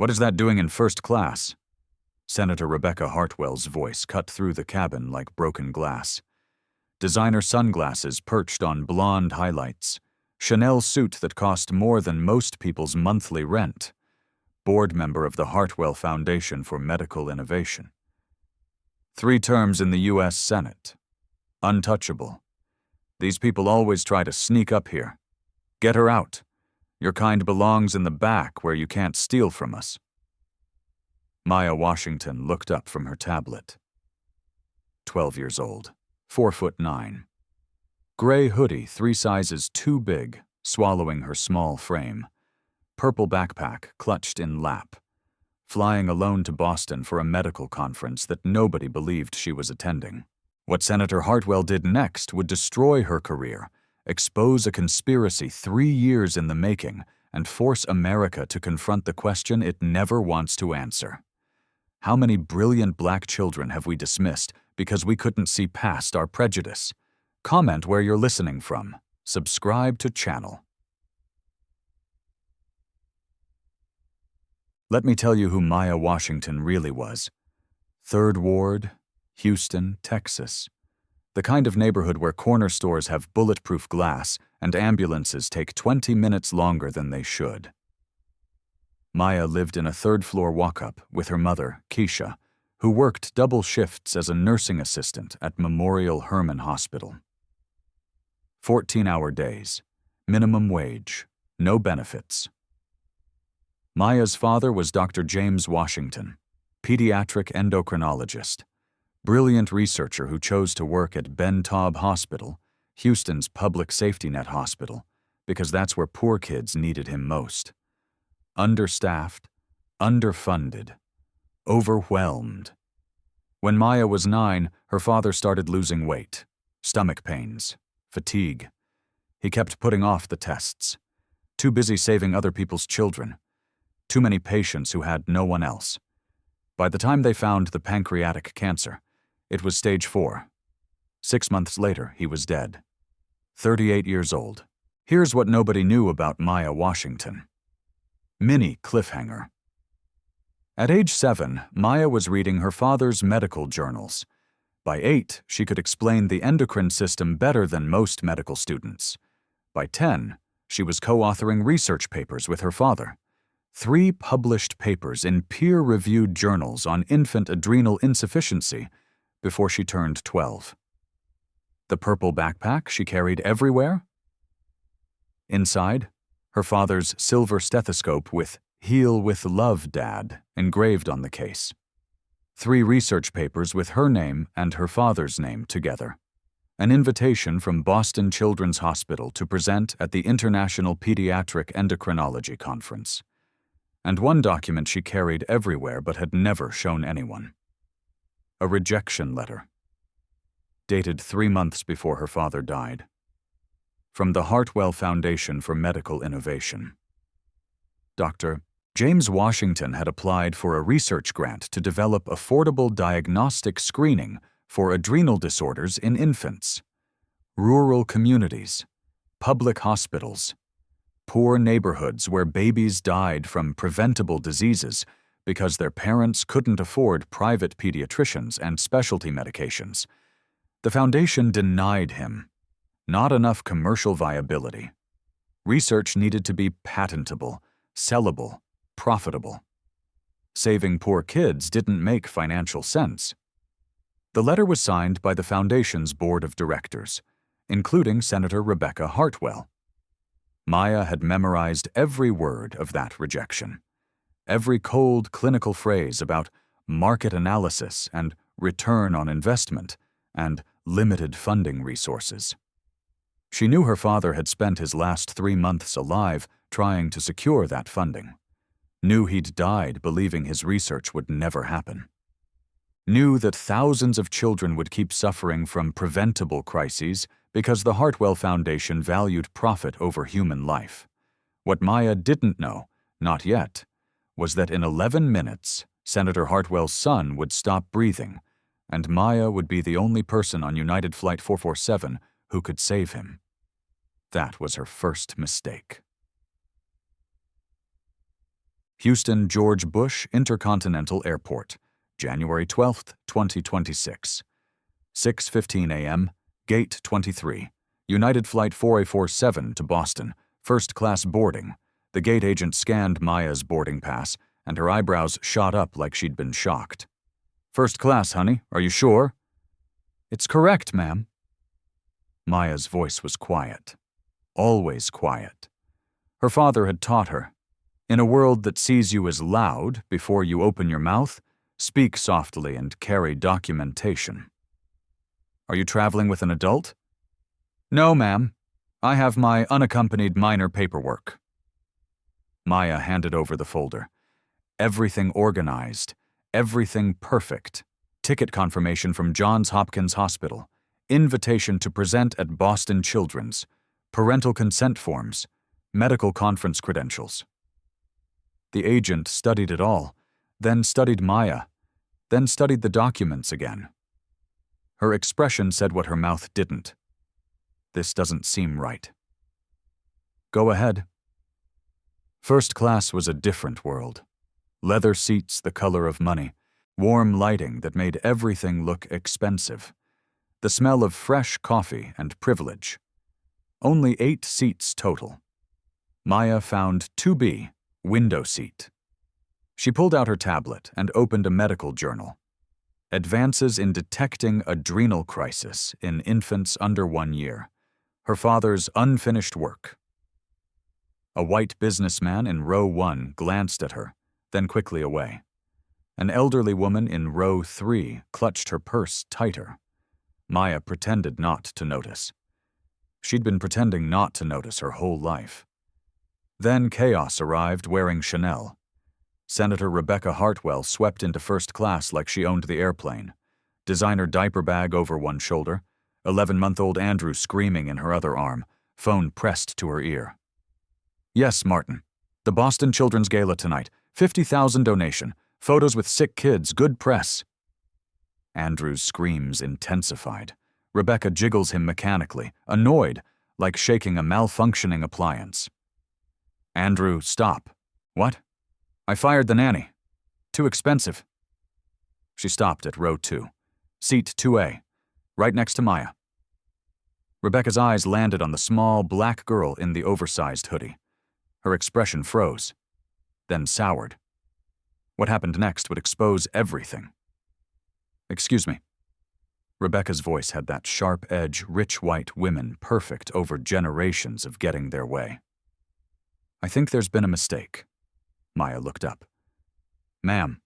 "What is that doing in first class?" Senator Rebecca Hartwell's voice cut through the cabin like broken glass. Designer sunglasses perched on blonde highlights. Chanel suit that cost more than most people's monthly rent. Board member of the Hartwell Foundation for Medical Innovation. 3 terms in the U.S. Senate. Untouchable. These people always try to sneak up here. Get her out. Your kind belongs in the back where you can't steal from us. Maya Washington looked up from her tablet. 12 years old, 4'9". Gray hoodie 3 sizes too big, swallowing her small frame. Purple backpack clutched in lap. Flying alone to Boston for a medical conference that nobody believed she was attending. What Senator Hartwell did next would destroy her career, expose a conspiracy 3 years in the making, and force America to confront the question it never wants to answer. How many brilliant black children have we dismissed because we couldn't see past our prejudice? Comment where you're listening from. Subscribe to channel. Let me tell you who Maya Washington really was. 3rd Ward, Houston, Texas. The kind of neighborhood where corner stores have bulletproof glass and ambulances take 20 minutes longer than they should. Maya lived in a 3rd-floor walk-up with her mother, Keisha, who worked double shifts as a nursing assistant at Memorial Hermann Hospital. 14-hour days, minimum wage, no benefits. Maya's father was Dr. James Washington, pediatric endocrinologist, brilliant researcher who chose to work at Ben Taub Hospital, Houston's public safety net hospital, because that's where poor kids needed him most. Understaffed, underfunded, overwhelmed. When Maya was 9, her father started losing weight, stomach pains, fatigue. He kept putting off the tests. Too busy saving other people's children. Too many patients who had no one else. By the time they found the pancreatic cancer, it was stage 4. 6 months later, he was dead. 38 years old. Here's what nobody knew about Maya Washington. Mini cliffhanger. At age 7, Maya was reading her father's medical journals. By 8, she could explain the endocrine system better than most medical students. By 10, she was co-authoring research papers with her father. 3 published papers in peer-reviewed journals on infant adrenal insufficiency before she turned 12. The purple backpack she carried everywhere? Inside, her father's silver stethoscope with "Heal with Love, Dad" engraved on the case. 3 research papers with her name and her father's name together. An invitation from Boston Children's Hospital to present at the International Pediatric Endocrinology Conference. And 1 document she carried everywhere but had never shown anyone. A rejection letter. Dated 3 months before her father died. From the Hartwell Foundation for Medical Innovation. Dr. James Washington had applied for a research grant to develop affordable diagnostic screening for adrenal disorders in infants. Rural communities, public hospitals, poor neighborhoods where babies died from preventable diseases because their parents couldn't afford private pediatricians and specialty medications. The foundation denied him. Not enough commercial viability. Research needed to be patentable, sellable, profitable. Saving poor kids didn't make financial sense. The letter was signed by the foundation's board of directors, including Senator Rebecca Hartwell. Maya had memorized every word of that rejection, every cold clinical phrase about market analysis and return on investment and limited funding resources. She knew her father had spent his last 3 months alive trying to secure that funding. Knew he'd died believing his research would never happen. Knew that thousands of children would keep suffering from preventable crises because the Hartwell Foundation valued profit over human life. What Maya didn't know, not yet, was that in 11 minutes, Senator Hartwell's son would stop breathing, and Maya would be the only person on United Flight 447 who could save him. That was her first mistake. Houston George Bush Intercontinental Airport, January 12, 2026. 6:15 a.m., Gate 23, United Flight 4847 to Boston, first-class boarding. The gate agent scanned Maya's boarding pass, and her eyebrows shot up like she'd been shocked. "First class, honey, are you sure?" "It's correct, ma'am." Maya's voice was quiet. Always quiet. Her father had taught her, in a world that sees you as loud before you open your mouth, speak softly and carry documentation. "Are you traveling with an adult?" "No, ma'am. I have my unaccompanied minor paperwork." Maya handed over the folder. Everything organized, everything perfect. Ticket confirmation from Johns Hopkins Hospital, invitation to present at Boston Children's, parental consent forms, medical conference credentials. The agent studied it all, then studied Maya, then studied the documents again. Her expression said what her mouth didn't. "This doesn't seem right." "Go ahead." First class was a different world. Leather seats the color of money, warm lighting that made everything look expensive, the smell of fresh coffee and privilege. Only 8 seats total. Maya found 2B, window seat. She pulled out her tablet and opened a medical journal. Advances in detecting adrenal crisis in infants under 1 year. Her father's unfinished work. A white businessman in row 1 glanced at her, then quickly away. An elderly woman in row 3 clutched her purse tighter. Maya pretended not to notice. She'd been pretending not to notice her whole life. Then chaos arrived wearing Chanel. Senator Rebecca Hartwell swept into first class like she owned the airplane. Designer diaper bag over one shoulder, 11-month-old Andrew screaming in her other arm, phone pressed to her ear. "Yes, Martin. The Boston Children's Gala tonight. 50,000 donation. Photos with sick kids. Good press." Andrew's screams intensified. Rebecca jiggles him mechanically, annoyed, like shaking a malfunctioning appliance. "Andrew, stop." "What?" "I fired the nanny. Too expensive." She stopped at row 2. Seat 2A, right next to Maya. Rebecca's eyes landed on the small black girl in the oversized hoodie. Her expression froze, then soured. What happened next would expose everything. "Excuse me." Rebecca's voice had that sharp edge rich white women perfect over generations of getting their way. "I think there's been a mistake." Maya looked up. "Ma'am."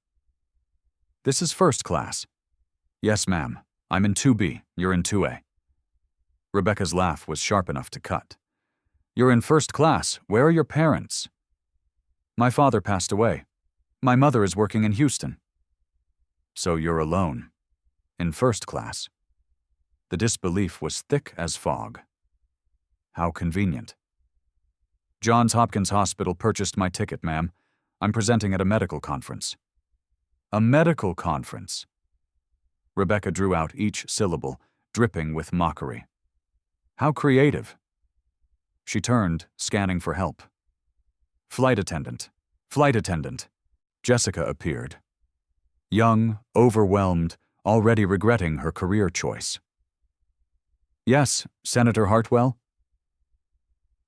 "This is first class." "Yes, ma'am. I'm in 2B. You're in 2A." Rebecca's laugh was sharp enough to cut. "You're in first class. Where are your parents?" "My father passed away. My mother is working in Houston." "So you're alone. In first class." The disbelief was thick as fog. "How convenient." "Johns Hopkins Hospital purchased my ticket, ma'am. I'm presenting at a medical conference." "A medical conference?" Rebecca drew out each syllable, dripping with mockery. "How creative." She turned, scanning for help. "Flight attendant. Flight attendant." Jessica appeared. Young, overwhelmed, already regretting her career choice. "Yes, Senator Hartwell?"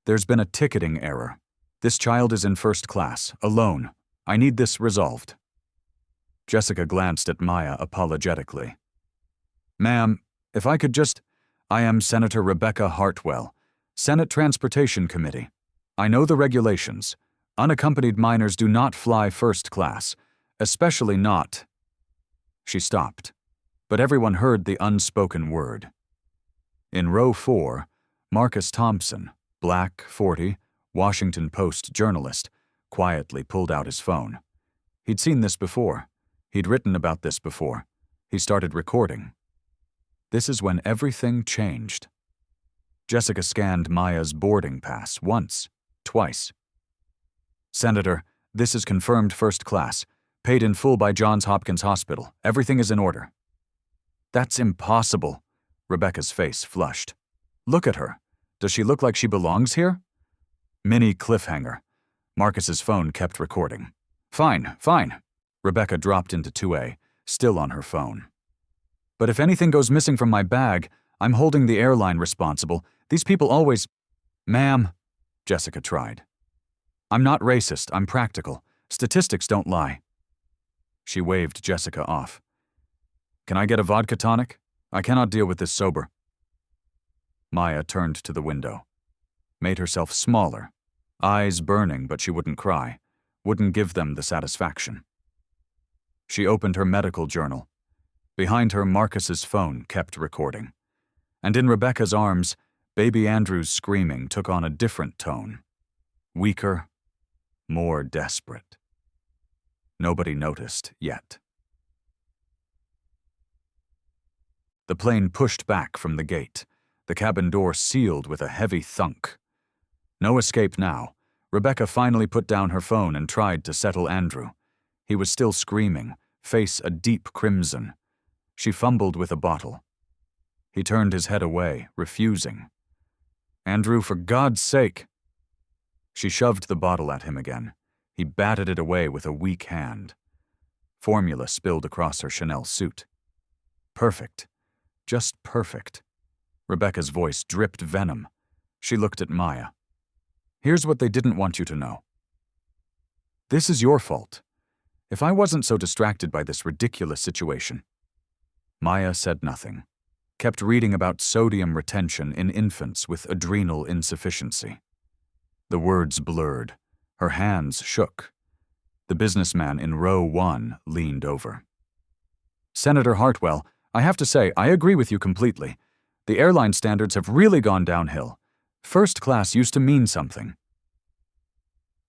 "There's been a ticketing error. This child is in first class, alone. I need this resolved." Jessica glanced at Maya apologetically. "Ma'am, if I could just— I am Senator Rebecca Hartwell, Senate Transportation Committee. I know the regulations. Unaccompanied minors do not fly first class, especially not—" She stopped, but everyone heard the unspoken word. In row 4, Marcus Thompson, black, 40, Washington Post journalist, quietly pulled out his phone. He'd seen this before. He'd written about this before. He started recording. This is when everything changed. Jessica scanned Maya's boarding pass once, twice. "Senator, this is confirmed first class, paid in full by Johns Hopkins Hospital. Everything is in order." "That's impossible." Rebecca's face flushed. "Look at her. Does she look like she belongs here?" Mini cliffhanger. Marcus's phone kept recording. Fine, fine. Rebecca dropped into 2A, still on her phone. But if anything goes missing from my bag, I'm holding the airline responsible. These people always— Ma'am, Jessica tried. I'm not racist, I'm practical. Statistics don't lie. She waved Jessica off. Can I get a vodka tonic? I cannot deal with this sober. Maya turned to the window, made herself smaller, eyes burning, but she wouldn't cry, wouldn't give them the satisfaction. She opened her medical journal. Behind her, Marcus's phone kept recording. And in Rebecca's arms, baby Andrew's screaming took on a different tone. Weaker, more desperate. Nobody noticed yet. The plane pushed back from the gate, the cabin door sealed with a heavy thunk. No escape now. Rebecca finally put down her phone and tried to settle Andrew. He was still screaming, face a deep crimson. She fumbled with a bottle. He turned his head away, refusing. Andrew, for God's sake! She shoved the bottle at him again. He batted it away with a weak hand. Formula spilled across her Chanel suit. Perfect. Just perfect. Rebecca's voice dripped venom. She looked at Maya. Here's what they didn't want you to know. This is your fault. If I wasn't so distracted by this ridiculous situation. Maya said nothing, kept reading about sodium retention in infants with adrenal insufficiency. The words blurred. Her hands shook. The businessman in row 1 leaned over. Senator Hartwell, I have to say, I agree with you completely. The airline standards have really gone downhill. First class used to mean something.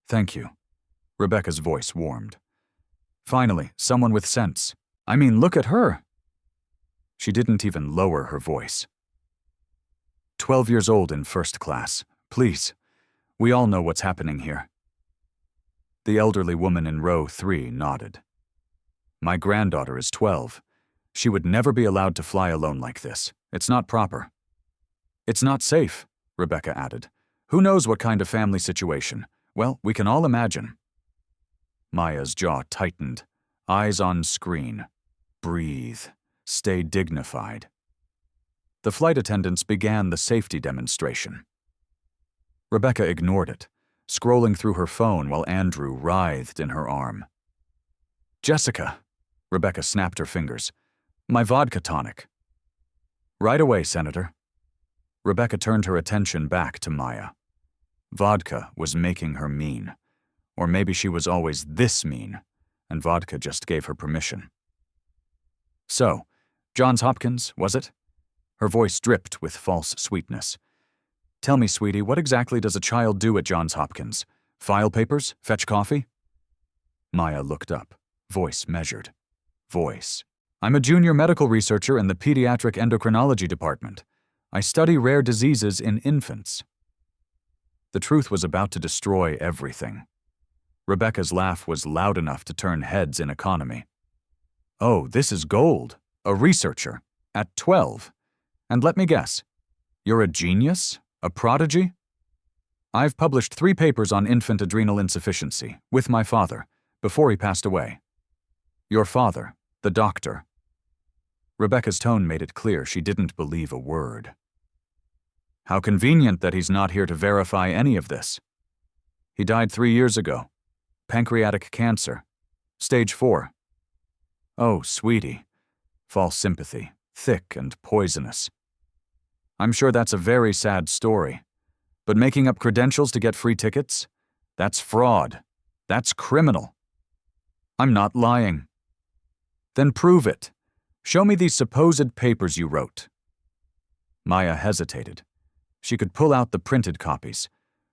Thank you. Rebecca's voice warmed. Finally, someone with sense. I mean, look at her. She didn't even lower her voice. 12 years old in first class. Please. We all know what's happening here. The elderly woman in row 3 nodded. My granddaughter is 12. She would never be allowed to fly alone like this. It's not proper. It's not safe, Rebecca added. Who knows what kind of family situation? Well, we can all imagine. Maya's jaw tightened, eyes on screen. Breathe. Stay dignified. The flight attendants began the safety demonstration. Rebecca ignored it, scrolling through her phone while Andrew writhed in her arm. Jessica, Rebecca snapped her fingers. My vodka tonic. Right away, Senator. Rebecca turned her attention back to Maya. Vodka was making her mean. Or maybe she was always this mean, and vodka just gave her permission. So, Johns Hopkins, was it? Her voice dripped with false sweetness. Tell me, sweetie, what exactly does a child do at Johns Hopkins? File papers? Fetch coffee? Maya looked up, voice measured. Voice. I'm a junior medical researcher in the pediatric endocrinology department. I study rare diseases in infants. The truth was about to destroy everything. Rebecca's laugh was loud enough to turn heads in economy. Oh, this is gold. A researcher. At 12. And let me guess. You're a genius? A prodigy? I've published 3 papers on infant adrenal insufficiency, with my father, before he passed away. Your father, the doctor. Rebecca's tone made it clear she didn't believe a word. How convenient that he's not here to verify any of this. He died 3 years ago. Pancreatic cancer. Stage 4. Oh, sweetie. False sympathy, thick and poisonous. I'm sure that's a very sad story. But making up credentials to get free tickets? That's fraud. That's criminal. I'm not lying. Then prove it. Show me these supposed papers you wrote. Maya hesitated. She could pull out the printed copies,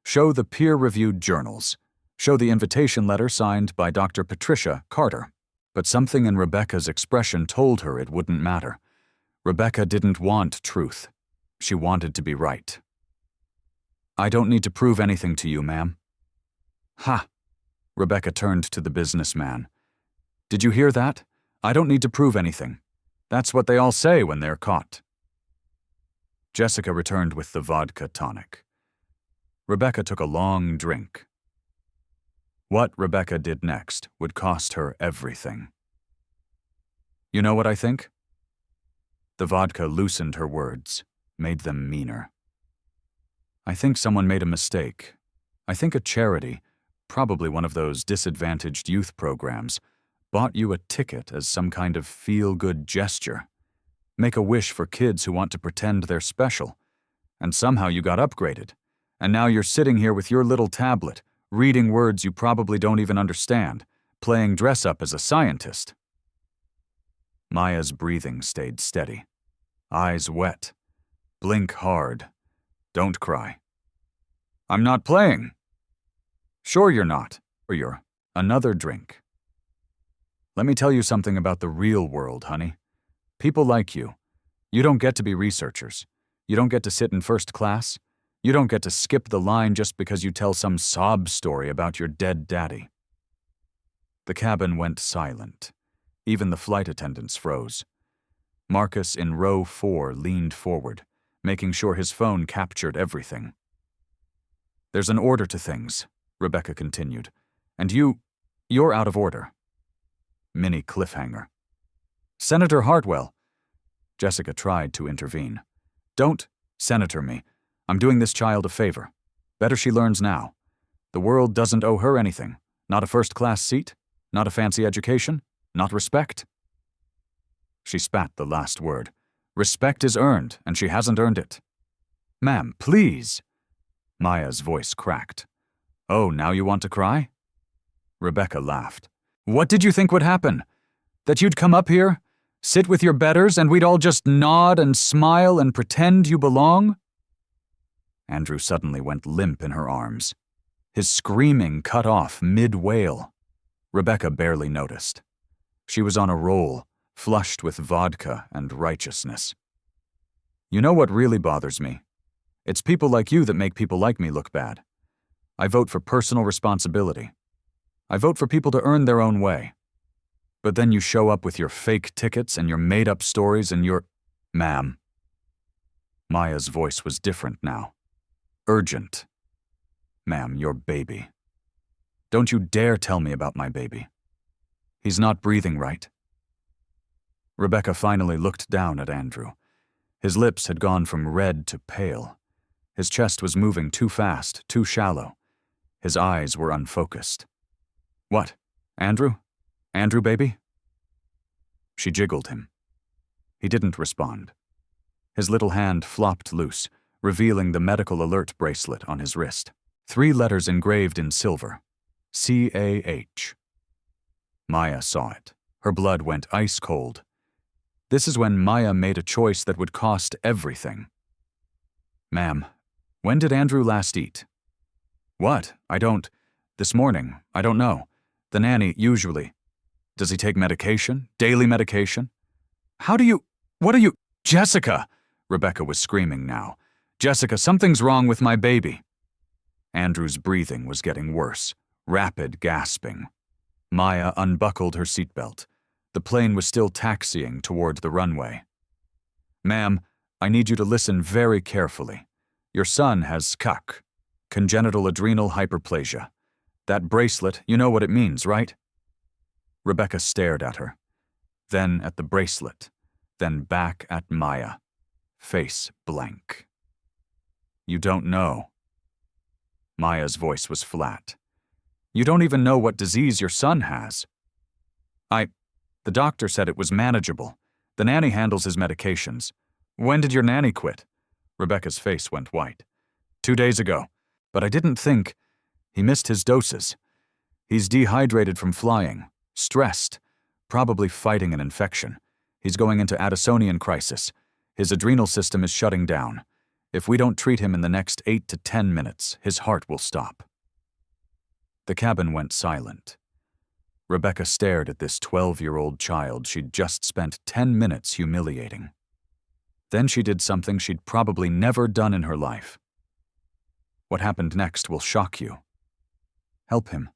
show the peer-reviewed journals, show the invitation letter signed by Dr. Patricia Carter. But something in Rebecca's expression told her it wouldn't matter. Rebecca didn't want truth. She wanted to be right. I don't need to prove anything to you, ma'am. Ha! Rebecca turned to the businessman. Did you hear that? I don't need to prove anything. That's what they all say when they're caught. Jessica returned with the vodka tonic. Rebecca took a long drink. What Rebecca did next would cost her everything. You know what I think? The vodka loosened her words, made them meaner. I think someone made a mistake. I think a charity, probably one of those disadvantaged youth programs, bought you a ticket as some kind of feel-good gesture. Make a wish for kids who want to pretend they're special. And somehow you got upgraded. And now you're sitting here with your little tablet, reading words you probably don't even understand, playing dress-up as a scientist. Maya's breathing stayed steady. Eyes wet. Blink hard. Don't cry. I'm not playing. Sure you're not, or you're another drink. Let me tell you something about the real world, honey. People like you don't get to be researchers. You don't get to sit in first class. You don't get to skip the line just because you tell some sob story about your dead daddy. The cabin went silent. Even the flight attendants froze. Marcus in row 4 leaned forward, making sure his phone captured everything. There's an order to things, Rebecca continued, and you're out of order. Mini cliffhanger. Senator Hartwell. Jessica tried to intervene. Don't senator me. I'm doing this child a favor. Better she learns now. The world doesn't owe her anything. Not a first-class seat, not a fancy education, not respect. She spat the last word. Respect is earned, and she hasn't earned it. Ma'am, please. Maya's voice cracked. Oh, now you want to cry? Rebecca laughed. What did you think would happen? That you'd come up here, sit with your betters, and we'd all just nod and smile and pretend you belong? Andrew suddenly went limp in her arms. His screaming cut off mid-wail. Rebecca barely noticed. She was on a roll, flushed with vodka and righteousness. You know what really bothers me? It's people like you that make people like me look bad. I vote for personal responsibility. I vote for people to earn their own way. But then you show up with your fake tickets and your made-up stories and your... Ma'am. Maya's voice was different now. Urgent. Ma'am, your baby. Don't you dare tell me about my baby. He's not breathing right. Rebecca finally looked down at Andrew. His lips had gone from red to pale. His chest was moving too fast, too shallow. His eyes were unfocused. What? Andrew? Andrew, baby? She jiggled him. He didn't respond. His little hand flopped loose, revealing the medical alert bracelet on his wrist. 3 letters engraved in silver. C-A-H. Maya saw it. Her blood went ice cold. This is when Maya made a choice that would cost everything. Ma'am, when did Andrew last eat? What? This morning. I don't know. The nanny, usually. Does he take medication? Daily medication? What are you? Jessica! Rebecca was screaming now. Jessica, something's wrong with my baby. Andrew's breathing was getting worse. Rapid gasping. Maya unbuckled her seatbelt. The plane was still taxiing toward the runway. Ma'am, I need you to listen very carefully. Your son has CAH, congenital adrenal hyperplasia. That bracelet, you know what it means, right? Rebecca stared at her, then at the bracelet, then back at Maya, face blank. You don't know. Maya's voice was flat. You don't even know what disease your son has. The doctor said it was manageable. The nanny handles his medications. When did your nanny quit? Rebecca's face went white. 2 days ago. But I didn't think. He missed his doses. He's dehydrated from flying, stressed, probably fighting an infection. He's going into Addisonian crisis. His adrenal system is shutting down. If we don't treat him in the next 8 to 10 minutes, his heart will stop. The cabin went silent. Rebecca stared at this 12-year-old child she'd just spent 10 minutes humiliating. Then she did something she'd probably never done in her life. What happened next will shock you. Help him.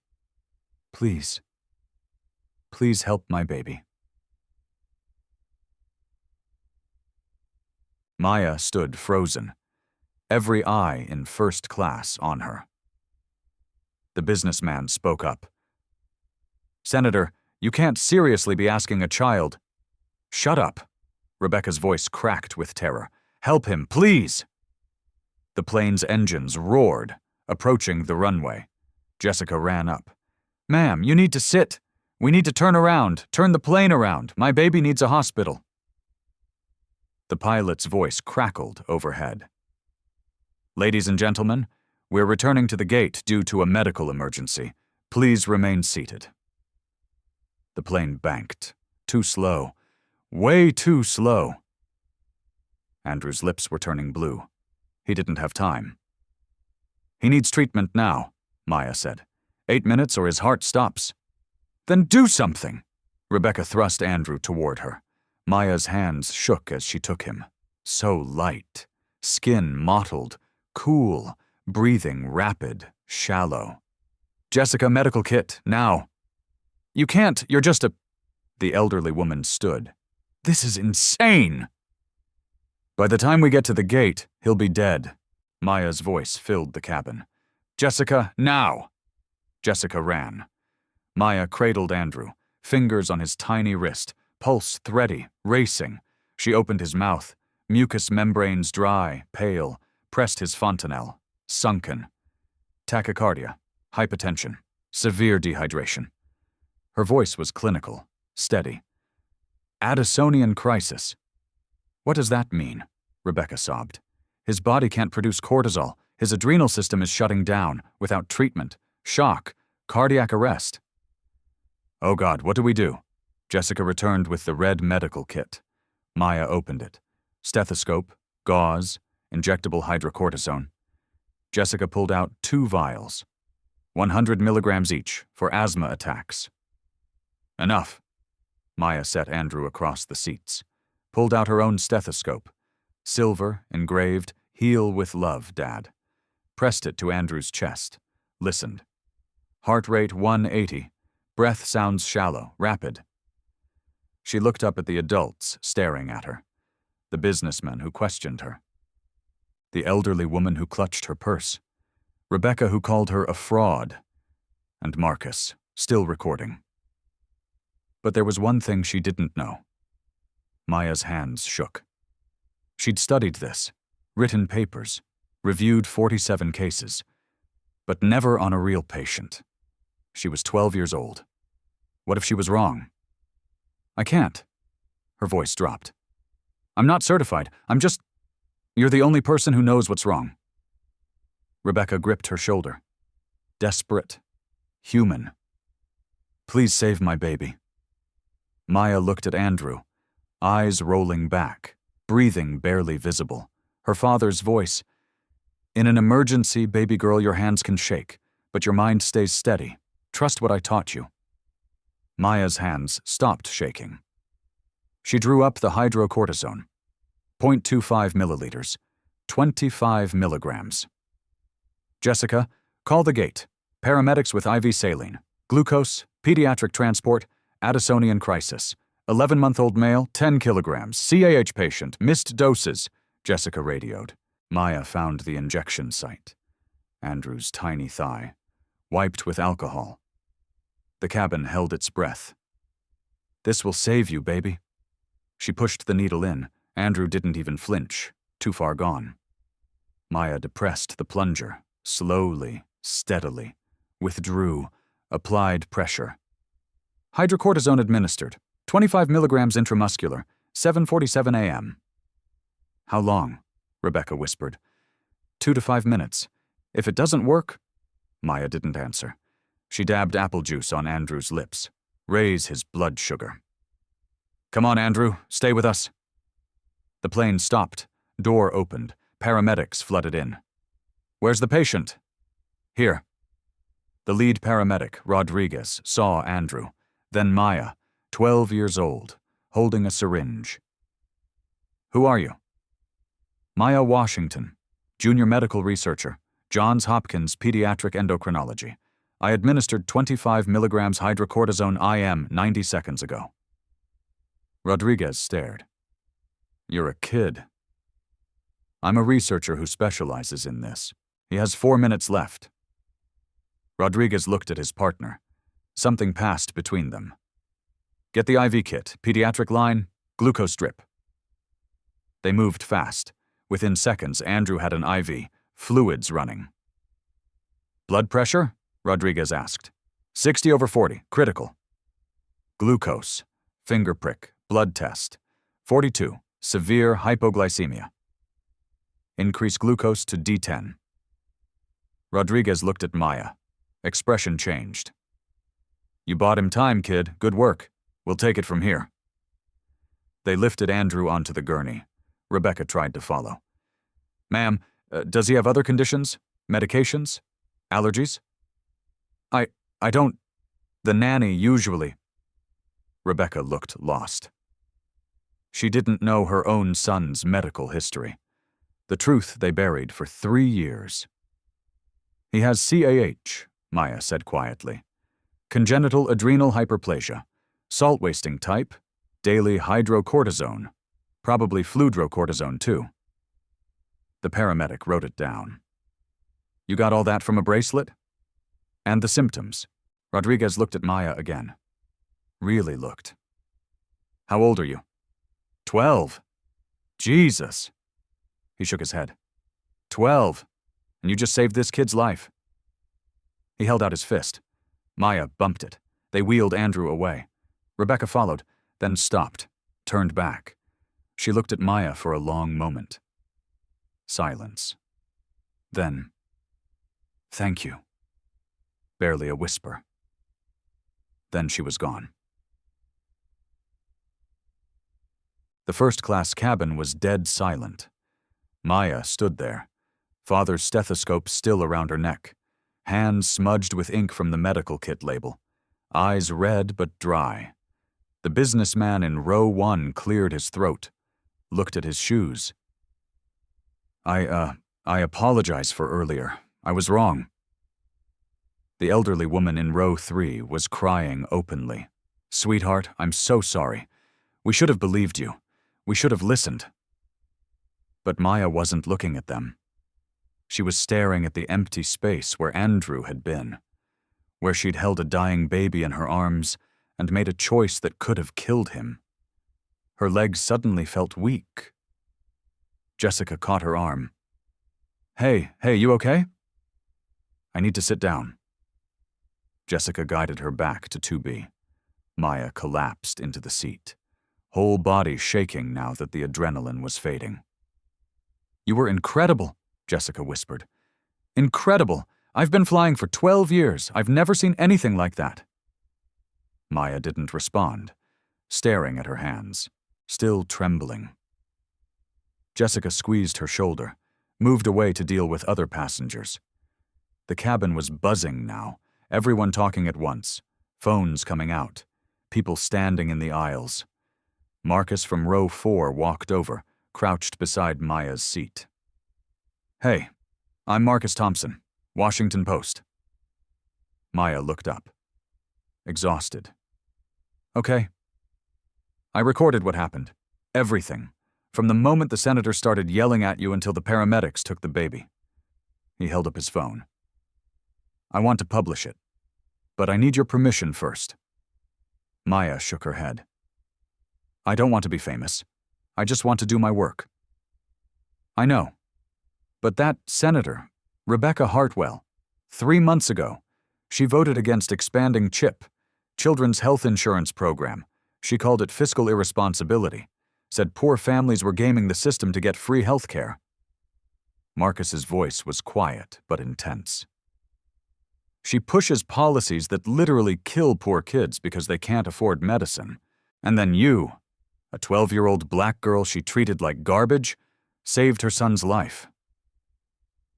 Please. Please help my baby. Maya stood frozen, every eye in first class on her. The businessman spoke up. "Senator, you can't seriously be asking a child—" "Shut up." Rebecca's voice cracked with terror. "Help him, please!" The plane's engines roared, approaching the runway. Jessica ran up. "Ma'am, you need to sit. We need to turn around. Turn the plane around. My baby needs a hospital." The pilot's voice crackled overhead. "Ladies and gentlemen, we're returning to the gate due to a medical emergency. Please remain seated." The plane banked. Too slow. Way too slow. Andrew's lips were turning blue. He didn't have time. "He needs treatment now," Maya said. 8 minutes or his heart stops." "Then do something!" Rebecca thrust Andrew toward her. Maya's hands shook as she took him. So light. Skin mottled. Cool. Breathing rapid. Shallow. "Jessica, medical kit, now." "You can't, you're just a—" The elderly woman stood. "This is insane!" "By the time we get to the gate, he'll be dead." Maya's voice filled the cabin. "Jessica, now!" Jessica ran. Maya cradled Andrew, fingers on his tiny wrist, pulse thready, racing. She opened his mouth, mucous membranes dry, pale, pressed his fontanelle, sunken. Tachycardia, hypotension, severe dehydration. Her voice was clinical, steady. "Addisonian crisis." "What does that mean?" Rebecca sobbed. "His body can't produce cortisol. His adrenal system is shutting down, without treatment. Shock. Cardiac arrest." "Oh God, what do we do?" Jessica returned with the red medical kit. Maya opened it. Stethoscope, gauze, injectable hydrocortisone. Jessica pulled out 2 vials. 100 milligrams each, for asthma attacks. "Enough." Maya set Andrew across the seats. Pulled out her own stethoscope. Silver, engraved, "Heal with love, Dad." Pressed it to Andrew's chest. Listened. Heart rate 180. Breath sounds shallow, rapid. She looked up at the adults staring at her. The businessman who questioned her. The elderly woman who clutched her purse. Rebecca who called her a fraud. And Marcus, still recording. But there was one thing she didn't know. Maya's hands shook. She'd studied this, written papers, reviewed 47 cases, but never on a real patient. She was 12 years old. What if she was wrong? "I can't." Her voice dropped. "I'm not certified. You're the only person who knows what's wrong." Rebecca gripped her shoulder. Desperate. Human. "Please save my baby." Maya looked at Andrew, eyes rolling back, breathing barely visible. Her father's voice. "In an emergency, baby girl, your hands can shake, but your mind stays steady. Trust what I taught you." Maya's hands stopped shaking. She drew up the hydrocortisone. 0.25 milliliters. 25 milligrams. "Jessica, call the gate. Paramedics with IV saline. Glucose, pediatric transport, Addisonian crisis. 11-month-old male, 10 kilograms. CAH patient, missed doses," Jessica radioed. Maya found the injection site. Andrew's tiny thigh. Wiped with alcohol. The cabin held its breath. "This will save you, baby." She pushed the needle in. Andrew didn't even flinch. Too far gone. Maya depressed the plunger, slowly, steadily. Withdrew. Applied pressure. "Hydrocortisone administered. 25 milligrams intramuscular. 7:47 a.m. "How long?" Rebecca whispered. 2 to 5 minutes. If it doesn't work—" Maya didn't answer. She dabbed apple juice on Andrew's lips. Raise his blood sugar. "Come on, Andrew. Stay with us." The plane stopped. Door opened. Paramedics flooded in. "Where's the patient?" "Here." The lead paramedic, Rodriguez, saw Andrew. Then Maya, 12 years old, holding a syringe. "Who are you?" "Maya Washington, junior medical researcher, Johns Hopkins Pediatric Endocrinology. I administered 25 milligrams hydrocortisone IM 90 seconds ago." Rodriguez stared. "You're a kid." "I'm a researcher who specializes in this. He has 4 minutes left." Rodriguez looked at his partner. Something passed between them. Get the IV kit, pediatric line, glucose drip. They moved fast. Within seconds, Andrew had an IV, fluids running. Blood pressure? Rodriguez asked. 60/40, critical. Glucose, finger prick, blood test. 42, severe hypoglycemia. Increase glucose to D10. Rodriguez looked at Maya. Expression changed. You bought him time, kid. Good work. We'll take it from here. They lifted Andrew onto the gurney. Rebecca tried to follow. Ma'am, does he have other conditions? Medications? Allergies? I don't... The nanny usually... Rebecca looked lost. She didn't know her own son's medical history. The truth they buried for 3 years. He has CAH, Maya said quietly. Congenital adrenal hyperplasia. Salt-wasting type. Daily hydrocortisone. Probably fludrocortisone, too. The paramedic wrote it down. You got all that from a bracelet? And the symptoms. Rodriguez looked at Maya again. Really looked. How old are you? 12. Jesus. He shook his head. 12. And you just saved this kid's life. He held out his fist. Maya bumped it. They wheeled Andrew away. Rebecca followed, then stopped, turned back. She looked at Maya for a long moment. Silence. Then, thank you. Barely a whisper. Then she was gone. The first-class cabin was dead silent. Maya stood there, father's stethoscope still around her neck, hands smudged with ink from the medical kit label, eyes red but dry. The businessman in row 1 cleared his throat, looked at his shoes. I apologize for earlier. I was wrong. The elderly woman in row 3 was crying openly. Sweetheart, I'm so sorry. We should have believed you. We should have listened. But Maya wasn't looking at them. She was staring at the empty space where Andrew had been, where she'd held a dying baby in her arms and made a choice that could have killed him. Her legs suddenly felt weak. Jessica caught her arm. Hey, you okay? I need to sit down. Jessica guided her back to 2B. Maya collapsed into the seat, whole body shaking now that the adrenaline was fading. You were incredible, Jessica whispered. Incredible. I've been flying for 12 years. I've never seen anything like that. Maya didn't respond, staring at her hands, still trembling. Jessica squeezed her shoulder, moved away to deal with other passengers. The cabin was buzzing now, everyone talking at once, phones coming out, people standing in the aisles. Marcus from row 4 walked over, crouched beside Maya's seat. Hey, I'm Marcus Thompson, Washington Post. Maya looked up, exhausted. Okay. I recorded what happened. Everything. From the moment the senator started yelling at you until the paramedics took the baby. He held up his phone. I want to publish it, but I need your permission first. Maya shook her head. I don't want to be famous. I just want to do my work. I know. But that senator, Rebecca Hartwell, 3 months ago, she voted against expanding CHIP, Children's Health Insurance Program. She called it fiscal irresponsibility, said poor families were gaming the system to get free health care. Marcus's voice was quiet but intense. She pushes policies that literally kill poor kids because they can't afford medicine. And then you, a 12-year-old black girl she treated like garbage, saved her son's life.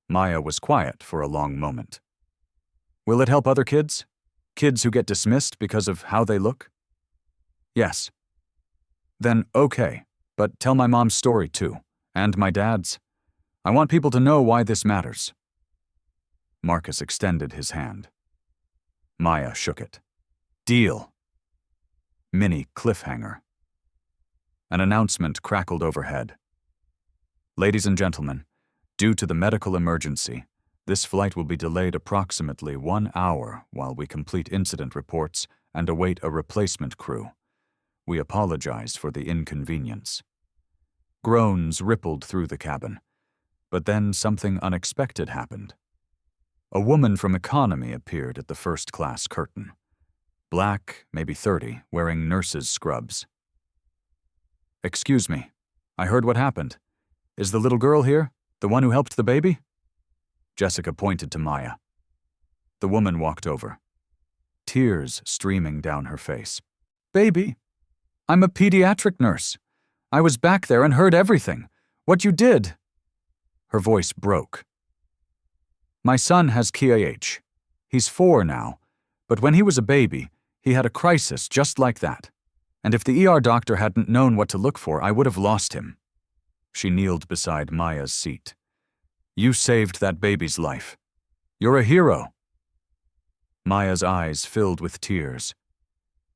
Maya was quiet for a long moment. Will it help other kids? Kids who get dismissed because of how they look? Yes. Then okay, but tell my mom's story too, and my dad's. I want people to know why this matters. Marcus extended his hand. Maya shook it. Deal. Mini cliffhanger. An announcement crackled overhead. Ladies and gentlemen, due to the medical emergency, This flight will be delayed approximately 1 hour while we complete incident reports and await a replacement crew. We apologize for the inconvenience." Groans rippled through the cabin, but then something unexpected happened. A woman from economy appeared at the first-class curtain. Black, maybe 30, wearing nurse's scrubs. "Excuse me, I heard what happened. Is the little girl here, the one who helped the baby?" Jessica pointed to Maya. The woman walked over, tears streaming down her face. "Baby, I'm a pediatric nurse. I was back there and heard everything. What you did." Her voice broke. "My son has KIH. He's 4 now, but when he was a baby, he had a crisis just like that. And if the ER doctor hadn't known what to look for, I would have lost him." She kneeled beside Maya's seat. "You saved that baby's life. You're a hero." Maya's eyes filled with tears.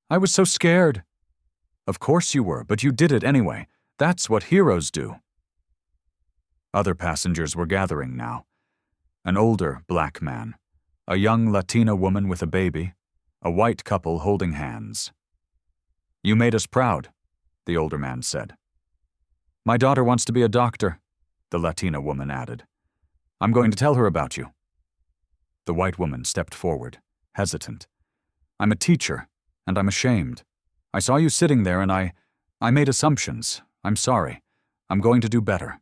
"I was so scared." "Of course you were, but you did it anyway. That's what heroes do." Other passengers were gathering now. An older black man, a young Latina woman with a baby, a white couple holding hands. "You made us proud," the older man said. "My daughter wants to be a doctor," the Latina woman added. "I'm going to tell her about you." The white woman stepped forward, hesitant. "I'm a teacher, and I'm ashamed. I saw you sitting there and I made assumptions. I'm sorry. I'm going to do better."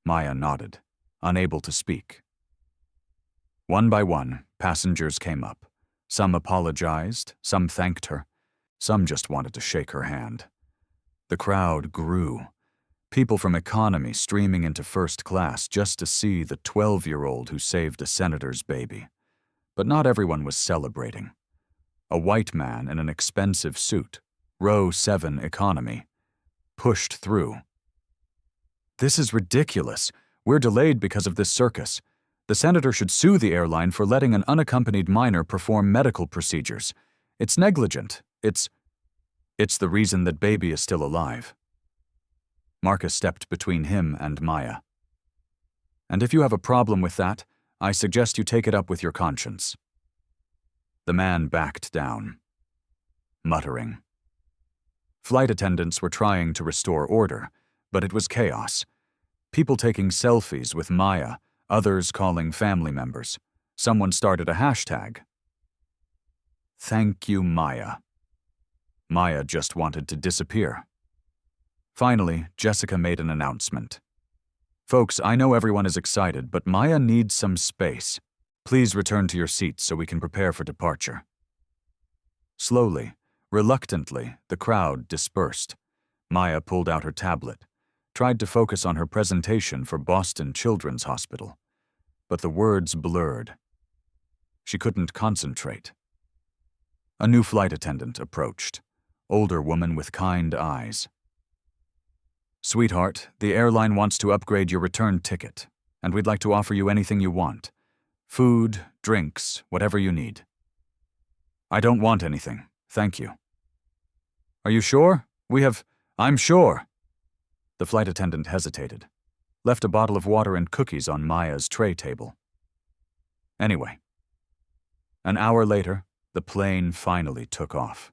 Maya nodded, unable to speak. One by one, passengers came up. Some apologized, some thanked her, some just wanted to shake her hand. The crowd grew. People from economy streaming into first class just to see the 12-year-old who saved a senator's baby. But not everyone was celebrating. A white man in an expensive suit, row 7 economy, pushed through. "This is ridiculous. We're delayed because of this circus. The senator should sue the airline for letting an unaccompanied minor perform medical procedures. It's negligent. It's the reason that baby is still alive." Marcus stepped between him and Maya. "And if you have a problem with that, I suggest you take it up with your conscience." The man backed down, muttering. Flight attendants were trying to restore order, but it was chaos. People taking selfies with Maya, others calling family members. Someone started a hashtag. "Thank you, Maya." Maya just wanted to disappear. Finally, Jessica made an announcement. "Folks, I know everyone is excited, but Maya needs some space. Please return to your seats so we can prepare for departure." Slowly, reluctantly, the crowd dispersed. Maya pulled out her tablet, tried to focus on her presentation for Boston Children's Hospital, but the words blurred. She couldn't concentrate. A new flight attendant approached, older woman with kind eyes. "Sweetheart, the airline wants to upgrade your return ticket, and we'd like to offer you anything you want. Food, drinks, whatever you need." "I don't want anything, thank you." "Are you sure? I'm sure." The flight attendant hesitated, left a bottle of water and cookies on Maya's tray table. Anyway, an hour later, the plane finally took off.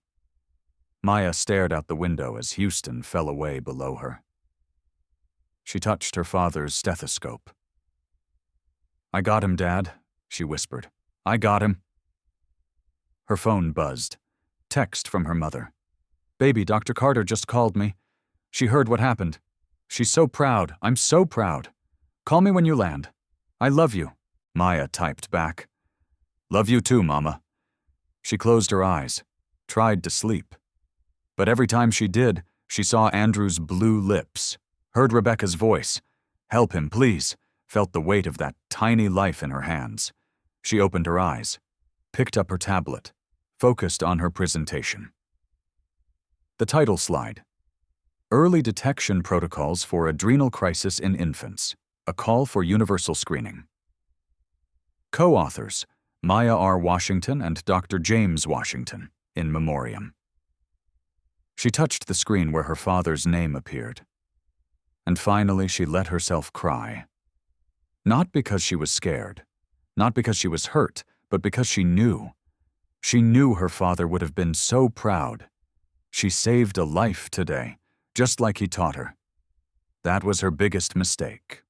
Maya stared out the window as Houston fell away below her. She touched her father's stethoscope. "I got him, Dad," she whispered. "I got him." Her phone buzzed. Text from her mother. "Baby, Dr. Carter just called me. She heard what happened. She's so proud. I'm so proud. Call me when you land. I love you." Maya typed back. "Love you too, Mama." She closed her eyes, tried to sleep. But every time she did, she saw Andrew's blue lips, heard Rebecca's voice. "Help him, please," felt the weight of that tiny life in her hands. She opened her eyes, picked up her tablet, focused on her presentation. The title slide. Early Detection Protocols for Adrenal Crisis in Infants, a Call for Universal Screening. Co-authors, Maya R. Washington and Dr. James Washington, in memoriam. She touched the screen where her father's name appeared. And finally she let herself cry. Not because she was scared, not because she was hurt, but because she knew. She knew her father would have been so proud. She saved a life today, just like he taught her. That was her biggest mistake.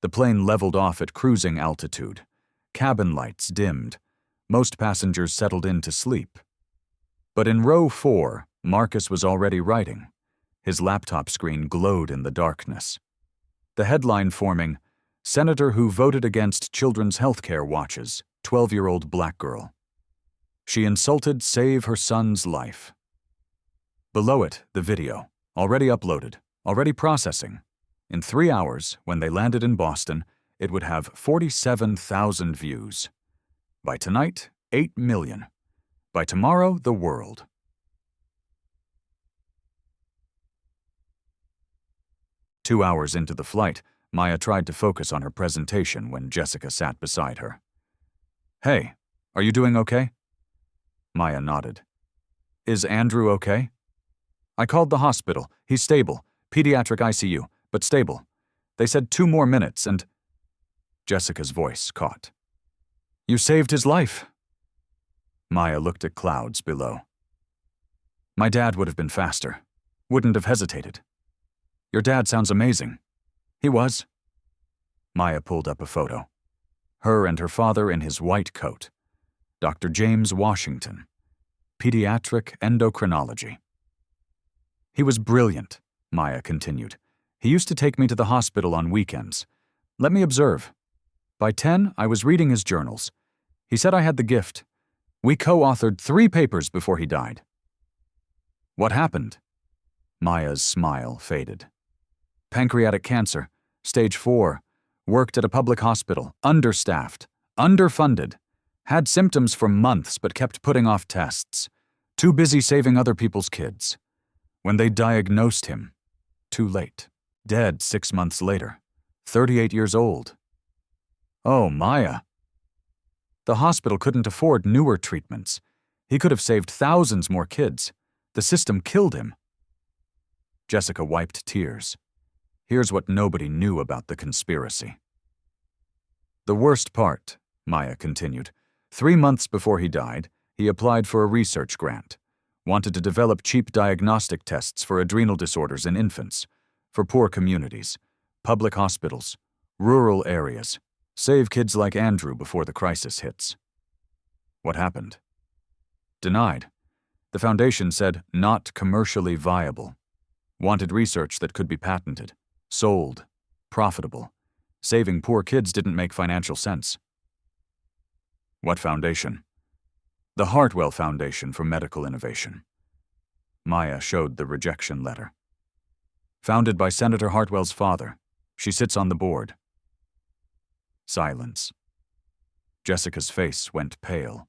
The plane leveled off at cruising altitude. Cabin lights dimmed. Most passengers settled in to sleep. But in row 4, Marcus was already writing. His laptop screen glowed in the darkness. The headline forming, "Senator who voted against children's health care watches, 12-year-old black girl. She insulted save her son's life." Below it, the video, already uploaded, already processing. In 3 hours, when they landed in Boston, it would have 47,000 views. By tonight, 8 million. By tomorrow, the world. Two hours into the flight, Maya tried to focus on her presentation when Jessica sat beside her. "Hey, are you doing okay?" Maya nodded. "Is Andrew okay?" "I called the hospital. He's stable. Pediatric ICU, but stable. They said 2 more minutes and—" Jessica's voice caught. "You saved his life." Maya looked at clouds below. "My dad would have been faster. Wouldn't have hesitated. Your dad sounds amazing." "He was." Maya pulled up a photo. Her and her father in his white coat. Dr. James Washington. Pediatric endocrinology. "He was brilliant," Maya continued. "He used to take me to the hospital on weekends. Let me observe. By 10, I was reading his journals. He said I had the gift. We co-authored 3 papers before he died." "What happened?" Maya's smile faded. "Pancreatic cancer, stage 4, worked at a public hospital, understaffed, underfunded, had symptoms for months but kept putting off tests, too busy saving other people's kids. When they diagnosed him, too late, dead 6 months later, 38 years old." "Oh, Maya." "The hospital couldn't afford newer treatments. He could have saved thousands more kids. The system killed him." Jessica wiped tears. Here's what nobody knew about the conspiracy. "The worst part," Maya continued, 3 months before he died, he applied for a research grant, wanted to develop cheap diagnostic tests for adrenal disorders in infants, for poor communities, public hospitals, rural areas, save kids like Andrew before the crisis hits. What happened? Denied. The foundation said not commercially viable. Wanted research that could be patented, sold, profitable. Saving poor kids didn't make financial sense. What foundation? The Hartwell Foundation for Medical Innovation. Maya showed the rejection letter. Founded by Senator Hartwell's father. She sits on the board. Silence. Jessica's face went pale.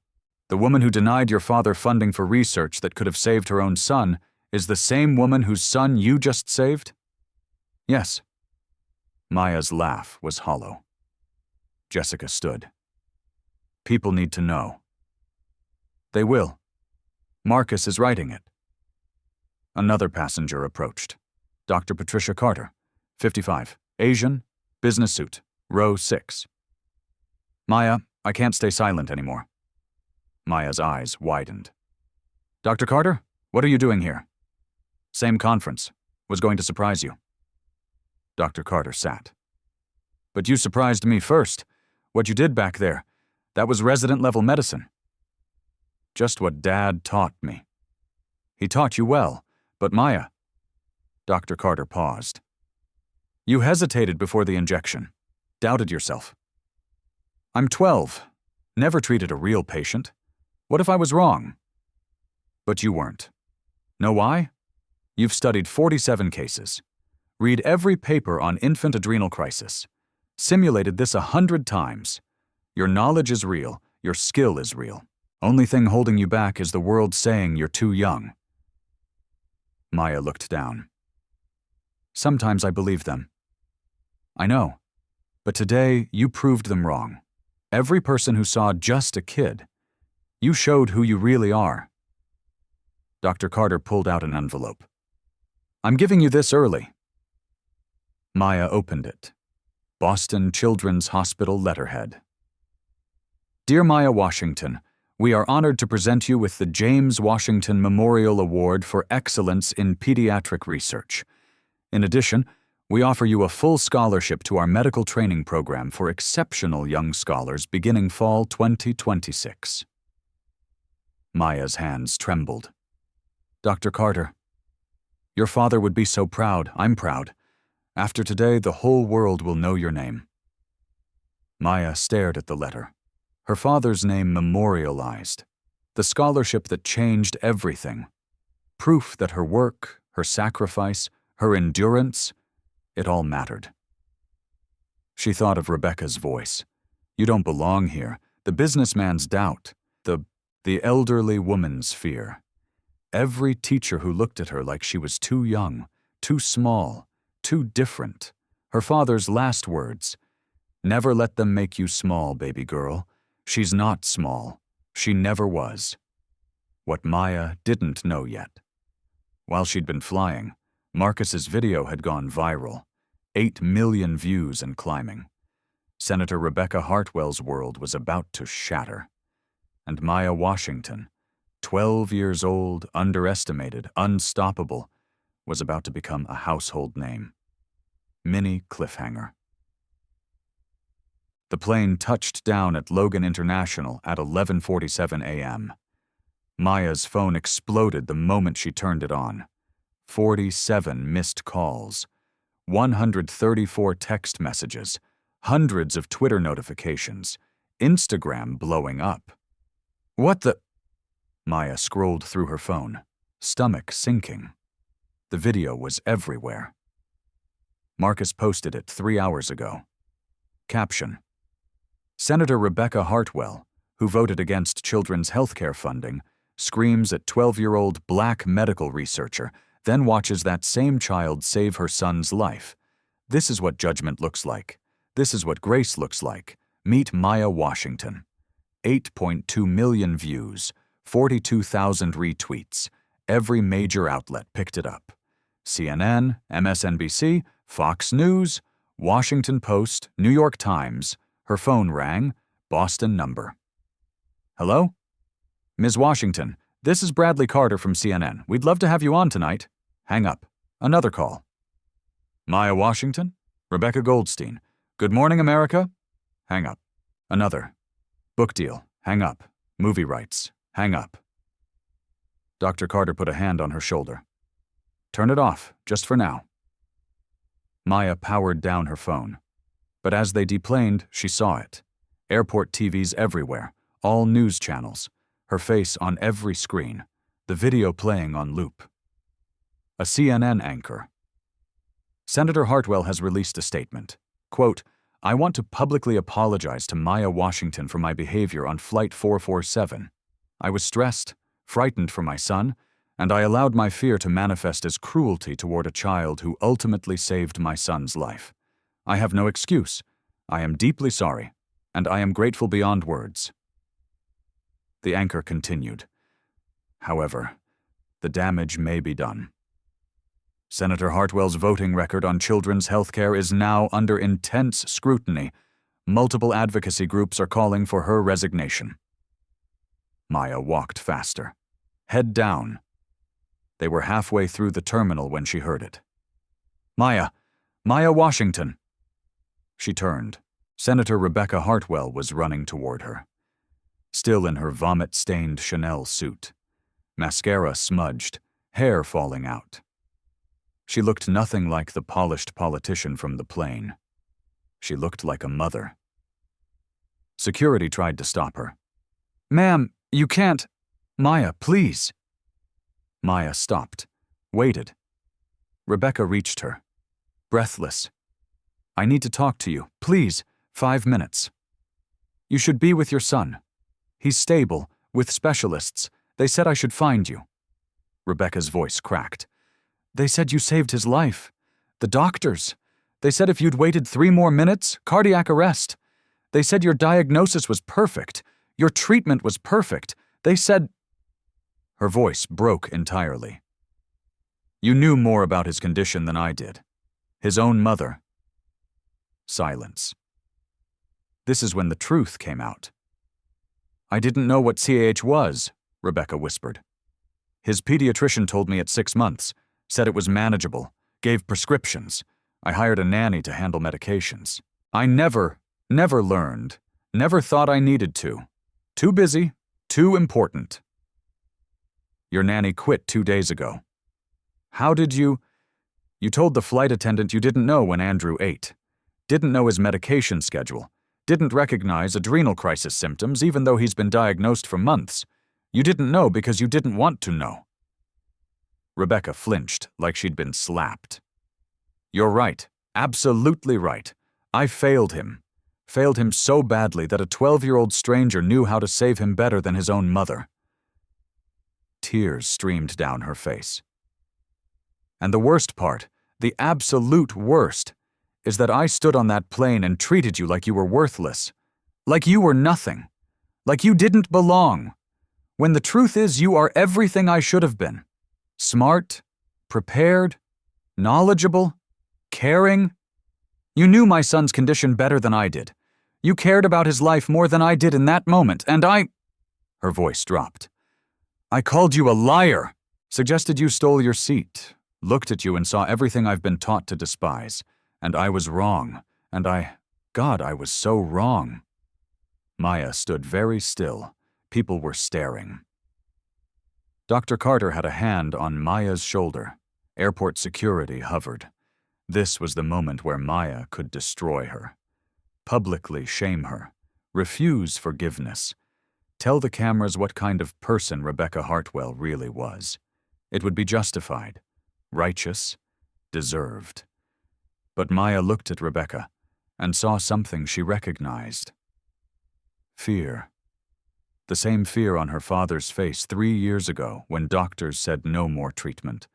The woman who denied your father funding for research that could have saved her own son is the same woman whose son you just saved? Yes. Maya's laugh was hollow. Jessica stood. People need to know. They will. Marcus is writing it. Another passenger approached. Dr. Patricia Carter, 55, Asian, business suit, row 6. Maya, I can't stay silent anymore. Maya's eyes widened. Dr. Carter, what are you doing here? Same conference. Was going to surprise you. Dr. Carter sat. But you surprised me first. What you did back there, that was resident-level medicine. Just what Dad taught me. He taught you well, but Maya... Dr. Carter paused. You hesitated before the injection. Doubted yourself. I'm 12. Never treated a real patient. What if I was wrong? But you weren't. Know why? You've studied 47 cases. Read every paper on infant adrenal crisis. Simulated this 100 times. Your knowledge is real. Your skill is real. Only thing holding you back is the world saying you're too young. Maya looked down. Sometimes I believe them. I know. But today, you proved them wrong. Every person who saw just a kid. You showed who you really are. Dr. Carter pulled out an envelope. I'm giving you this early. Maya opened it. Boston Children's Hospital letterhead. Dear Maya Washington, we are honored to present you with the James Washington Memorial Award for Excellence in Pediatric Research. In addition, we offer you a full scholarship to our medical training program for exceptional young scholars beginning fall 2026. Maya's hands trembled. Dr. Carter, your father would be so proud. I'm proud. After today, the whole world will know your name. Maya stared at the letter. Her father's name memorialized. The scholarship that changed everything. Proof that her work, her sacrifice, her endurance, it all mattered. She thought of Rebecca's voice. You don't belong here. The businessman's doubt. The elderly woman's fear. Every teacher who looked at her like she was too young, too small, too different. Her father's last words. Never let them make you small, baby girl. She's not small. She never was. What Maya didn't know yet. While she'd been flying, Marcus's video had gone viral. 8 million views and climbing. Senator Rebecca Hartwell's world was about to shatter. And Maya Washington, 12 years old, underestimated, unstoppable, was about to become a household name. Mini cliffhanger. The plane touched down at Logan International at 11:47 a.m. Maya's phone exploded the moment she turned it on. 47 missed calls, 134 text messages, hundreds of Twitter notifications, Instagram blowing up. What the? Maya scrolled through her phone, stomach sinking. The video was everywhere. Marcus posted it 3 hours ago. Caption: Senator Rebecca Hartwell, who voted against children's health care funding, screams at 12-year-old black medical researcher, then watches that same child save her son's life. This is what judgment looks like. This is what grace looks like. Meet Maya Washington. 8.2 million views, 42,000 retweets. Every major outlet picked it up. CNN, MSNBC, Fox News, Washington Post, New York Times. Her phone rang. Boston number. Hello? Ms. Washington, this is Bradley Carter from CNN. We'd love to have you on tonight. Hang up. Another call. Maya Washington? Rebecca Goldstein. Good morning, America? Hang up. Another. Book deal. Hang up. Movie rights. Hang up. Dr. Carter put a hand on her shoulder. Turn it off, just for now. Maya powered down her phone. But as they deplaned, she saw it. Airport TVs everywhere, all news channels, her face on every screen, the video playing on loop. A CNN anchor. Senator Hartwell has released a statement. Quote, I want to publicly apologize to Maya Washington for my behavior on Flight 447. I was stressed, frightened for my son, and I allowed my fear to manifest as cruelty toward a child who ultimately saved my son's life. I have no excuse. I am deeply sorry, and I am grateful beyond words. The anchor continued. However, the damage may be done. Senator Hartwell's voting record on children's health care is now under intense scrutiny. Multiple advocacy groups are calling for her resignation. Maya walked faster. Head down. They were halfway through the terminal when she heard it. Maya Washington. She turned. Senator Rebecca Hartwell was running toward her. Still in her vomit-stained Chanel suit. Mascara smudged, hair falling out. She looked nothing like the polished politician from the plane. She looked like a mother. Security tried to stop her. Ma'am, you can't. Maya, please. Maya stopped, waited. Rebecca reached her, breathless. I need to talk to you, please, 5 minutes. You should be with your son. He's stable, with specialists. They said I should find you. Rebecca's voice cracked. They said you saved his life. The doctors. They said if you'd waited 3 more minutes, cardiac arrest. They said your diagnosis was perfect. Your treatment was perfect. They said... Her voice broke entirely. You knew more about his condition than I did. His own mother. Silence. This is when the truth came out. "I didn't know what CAH was," Rebecca whispered. "His pediatrician told me at 6 months, said it was manageable, gave prescriptions. I hired a nanny to handle medications. I never learned, never thought I needed to. Too busy, too important." "Your nanny quit 2 days ago. How did you? You told the flight attendant you didn't know when Andrew ate, didn't know his medication schedule, didn't recognize adrenal crisis symptoms even though he's been diagnosed for months. You didn't know because you didn't want to know." Rebecca flinched like she'd been slapped. "You're right, absolutely right. I failed him. Failed him so badly that a 12-year-old stranger knew how to save him better than his own mother." Tears streamed down her face. "And the worst part, the absolute worst, is that I stood on that plane and treated you like you were worthless. Like you were nothing. Like you didn't belong. When the truth is you are everything I should have been. Smart, prepared, knowledgeable, caring. You knew my son's condition better than I did. You cared about his life more than I did in that moment, and I—" Her voice dropped. "I called you a liar, suggested you stole your seat, looked at you and saw everything I've been taught to despise, and I was wrong, and God, I was so wrong." Maya stood very still. People were staring. Dr. Carter had a hand on Maya's shoulder. Airport security hovered. This was the moment where Maya could destroy her. Publicly shame her. Refuse forgiveness. Tell the cameras what kind of person Rebecca Hartwell really was. It would be justified, righteous, deserved. But Maya looked at Rebecca and saw something she recognized. Fear. The same fear on her father's face 3 years ago when doctors said no more treatment.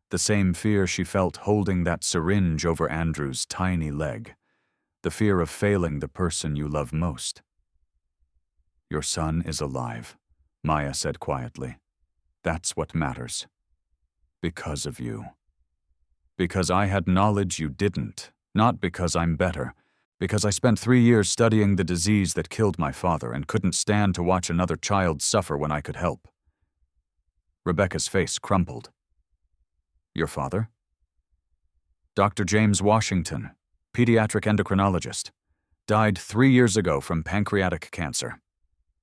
The same fear she felt holding that syringe over Andrew's tiny leg. The fear of failing the person you love most. "Your son is alive," Maya said quietly. "That's what matters. Because of you. Because I had knowledge you didn't, not because I'm better. Because I spent 3 years studying the disease that killed my father and couldn't stand to watch another child suffer when I could help." Rebecca's face crumpled. "Your father?" "Dr. James Washington, pediatric endocrinologist. Died 3 years ago from pancreatic cancer.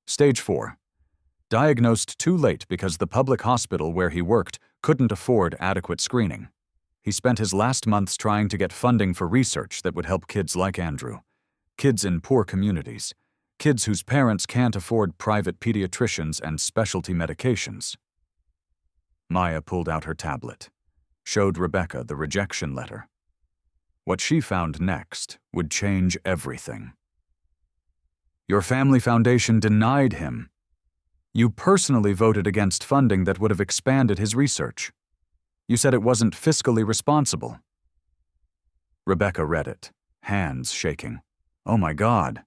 Stage 4. Diagnosed too late because the public hospital where he worked couldn't afford adequate screening. He spent his last months trying to get funding for research that would help kids like Andrew. Kids in poor communities. Kids whose parents can't afford private pediatricians and specialty medications." Maya pulled out her tablet. Showed Rebecca the rejection letter. What she found next would change everything. "Your family foundation denied him. You personally voted against funding that would have expanded his research. You said it wasn't fiscally responsible." Rebecca read it, hands shaking. "Oh my God."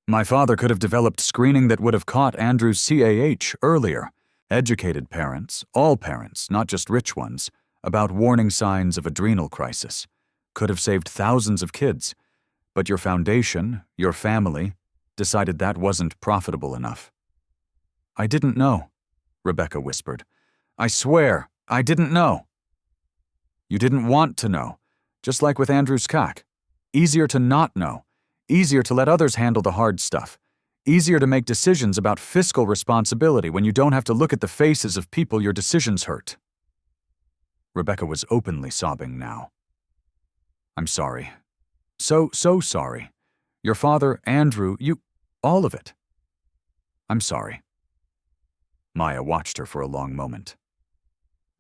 "My father could have developed screening that would have caught Andrew's CAH earlier. Educated parents, all parents, not just rich ones, about warning signs of adrenal crisis. Could have saved thousands of kids. But your foundation, your family, decided that wasn't profitable enough." "I didn't know," Rebecca whispered. "I swear, I didn't know." "You didn't want to know, just like with Andrew's CAC. Easier to not know. Easier to let others handle the hard stuff. Easier to make decisions about fiscal responsibility when you don't have to look at the faces of people your decisions hurt." Rebecca was openly sobbing now. "I'm sorry. So sorry. Your father, Andrew, all of it. I'm sorry." Maya watched her for a long moment.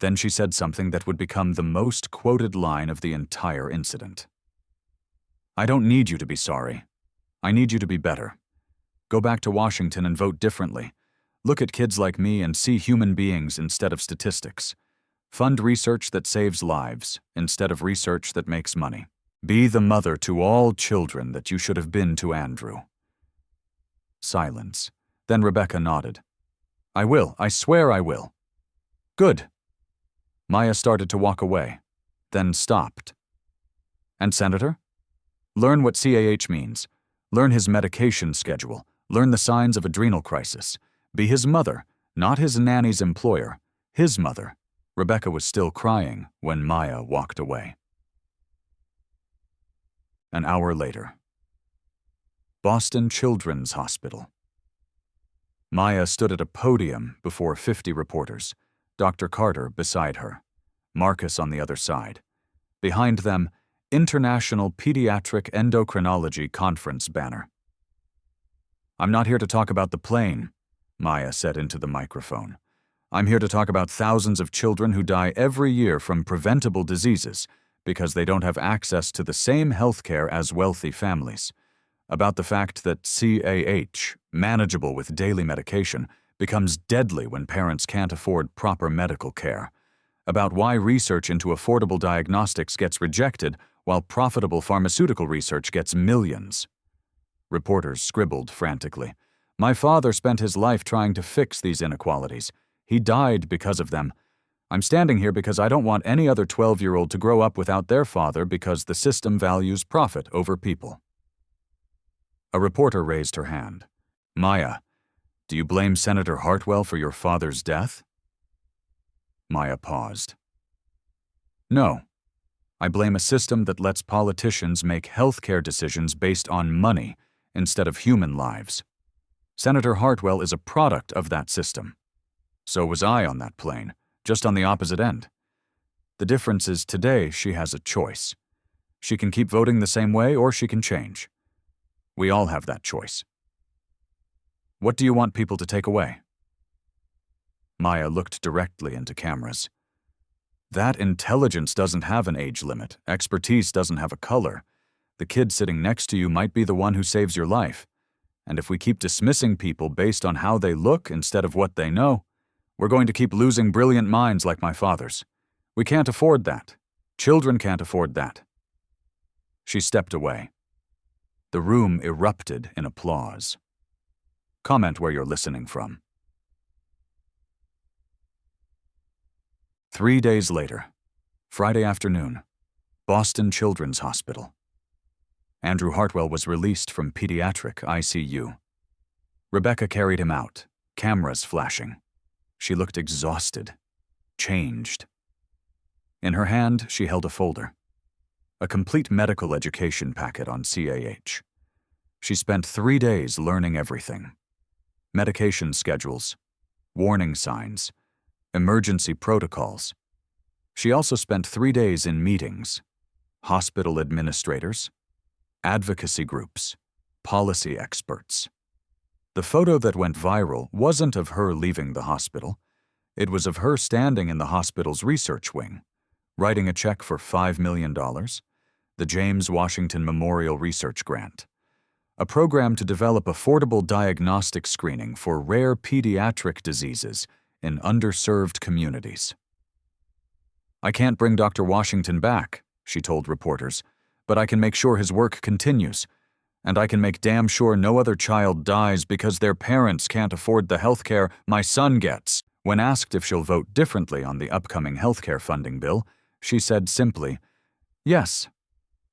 Then she said something that would become the most quoted line of the entire incident. "I don't need you to be sorry. I need you to be better. Go back to Washington and vote differently. Look at kids like me and see human beings instead of statistics. Fund research that saves lives instead of research that makes money. Be the mother to all children that you should have been to Andrew." Silence. Then Rebecca nodded. "I will. I swear I will." "Good." Maya started to walk away. then stopped. And Senator? Learn what CAH means. Learn his medication schedule. Learn the signs of adrenal crisis. Be his mother, not his nanny's employer. His mother. Rebecca was still crying when Maya walked away. An hour later. Boston Children's Hospital. Maya stood at a podium before 50 reporters, Dr. Carter beside her, Marcus on the other side. Behind them, International Pediatric Endocrinology Conference banner. "I'm not here to talk about the plane," Maya said into the microphone. "I'm here to talk about thousands of children who die every year from preventable diseases because they don't have access to the same health care as wealthy families. About the fact that CAH, manageable with daily medication, becomes deadly when parents can't afford proper medical care. About why research into affordable diagnostics gets rejected while profitable pharmaceutical research gets millions." Reporters scribbled frantically. "My father spent his life trying to fix these inequalities. He died because of them. I'm standing here because I don't want any other 12-year-old to grow up without their father because the system values profit over people." A reporter raised her hand. "Maya, do you blame Senator Hartwell for your father's death?" Maya paused. "No. I blame a system that lets politicians make healthcare decisions based on money instead of human lives. Senator Hartwell is a product of that system. So was I on that plane, just on the opposite end. The difference is today she has a choice. She can keep voting the same way or she can change. We all have that choice. What do you want people to take away?" Maya looked directly into cameras. "That intelligence doesn't have an age limit. Expertise doesn't have a color. The kid sitting next to you might be the one who saves your life. And if we keep dismissing people based on how they look instead of what they know, we're going to keep losing brilliant minds like my father's. We can't afford that. Children can't afford that." She stepped away. The room erupted in applause. Comment where you're listening from. 3 days later, Friday afternoon, Boston Children's Hospital. Andrew Hartwell was released from pediatric ICU. Rebecca carried him out, cameras flashing. She looked exhausted, changed. In her hand, she held a folder. A complete medical education packet on CAH. She spent 3 days learning everything. Medication schedules, warning signs, emergency protocols. She also spent 3 days in meetings, hospital administrators, advocacy groups, policy experts. The photo that went viral wasn't of her leaving the hospital. It was of her standing in the hospital's research wing, writing a check for $5 million, the James Washington Memorial Research Grant, a program to develop affordable diagnostic screening for rare pediatric diseases in underserved communities. "I can't bring Dr. Washington back," she told reporters, "but I can make sure his work continues, and I can make damn sure no other child dies because their parents can't afford the health care my son gets." When asked if she'll vote differently on the upcoming healthcare funding bill, she said simply, "Yes,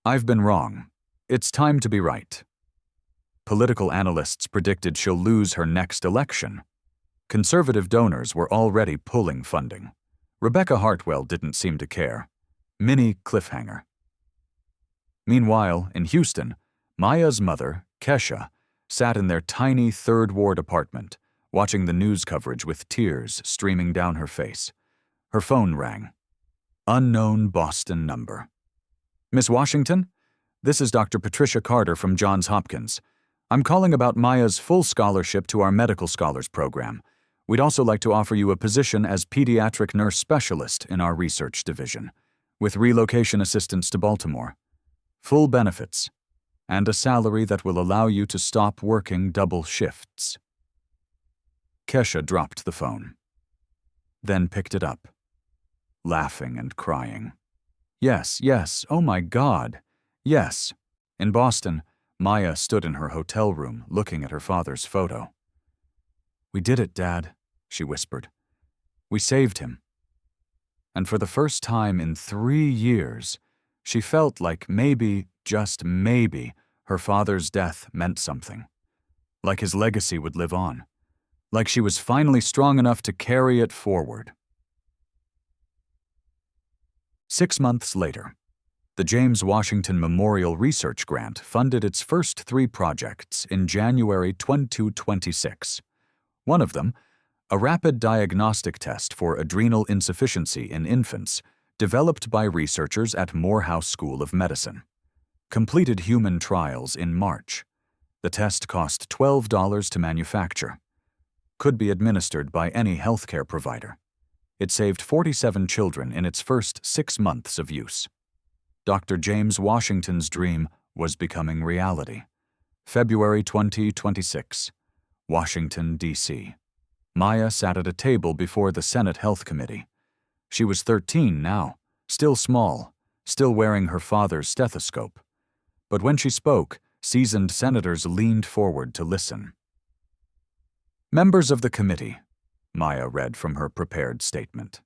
I've been wrong. It's time to be right." Political analysts predicted she'll lose her next election. Conservative donors were already pulling funding. Rebecca Hartwell didn't seem to care. Mini cliffhanger. Meanwhile, in Houston, Maya's mother, Kesha, sat in their tiny Third Ward apartment, watching the news coverage with tears streaming down her face. Her phone rang. Unknown Boston number. "Miss Washington? This is Dr. Patricia Carter from Johns Hopkins. I'm calling about Maya's full scholarship to our Medical Scholars Program. We'd also like to offer you a position as pediatric nurse specialist in our research division, with relocation assistance to Baltimore, full benefits, and a salary that will allow you to stop working double shifts." Kesha dropped the phone, then picked it up, laughing and crying. "Yes, yes, oh my God, yes." In Boston, Maya stood in her hotel room looking at her father's photo. "We did it, Dad," she whispered. "We saved him." and for the first time in 3 years, she felt like maybe, just maybe, her father's death meant something. Like his legacy would live on. Like she was finally strong enough to carry it forward. 6 months later, the James Washington Memorial Research Grant funded its first 3 projects in January 2026. One of them, a rapid diagnostic test for adrenal insufficiency in infants, developed by researchers at Morehouse School of Medicine, completed human trials in March. The test cost $12 to manufacture. Could be administered by any healthcare provider. It saved 47 children in its first 6 months of use. Dr. James Washington's dream was becoming reality. February 2026, Washington, D.C. Maya sat at a table before the Senate Health Committee. She was 13 now, still small, still wearing her father's stethoscope. But when she spoke, seasoned senators leaned forward to listen. "Members of the committee," Maya read from her prepared statement.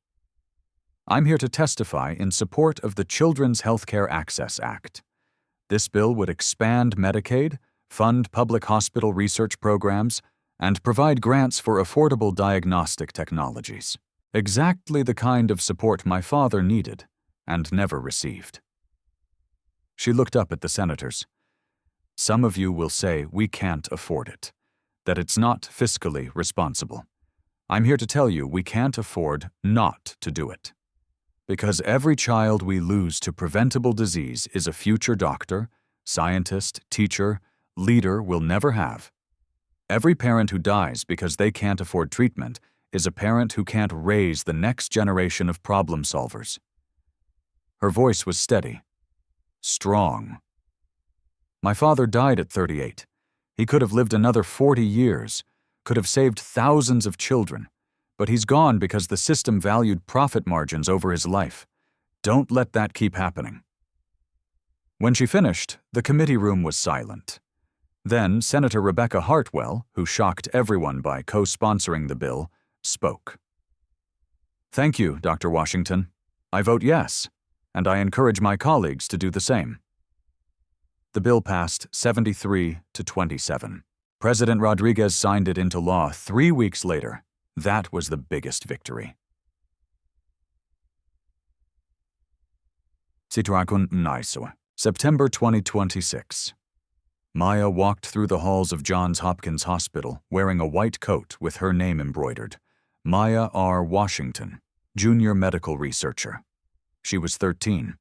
"I'm here to testify in support of the Children's Healthcare Access Act. This bill would expand Medicaid, fund public hospital research programs, and provide grants for affordable diagnostic technologies. Exactly the kind of support my father needed and never received." She looked up at the senators. "Some of you will say we can't afford it, that it's not fiscally responsible. I'm here to tell you we can't afford not to do it. Because every child we lose to preventable disease is a future doctor, scientist, teacher, leader we'll never have. Every parent who dies because they can't afford treatment is a parent who can't raise the next generation of problem solvers." Her voice was steady, strong. "My father died at 38. He could have lived another 40 years, could have saved thousands of children, but he's gone because the system valued profit margins over his life. Don't let that keep happening." When she finished, the committee room was silent. Then Senator Rebecca Hartwell, who shocked everyone by co-sponsoring the bill, spoke. "Thank you, Dr. Washington. I vote yes, and I encourage my colleagues to do the same." The bill passed 73 to 27. President Rodriguez signed it into law 3 weeks later. That was the biggest victory. September 2026. Maya walked through the halls of Johns Hopkins Hospital wearing a white coat with her name embroidered. Maya R. Washington, junior medical researcher. She was 13.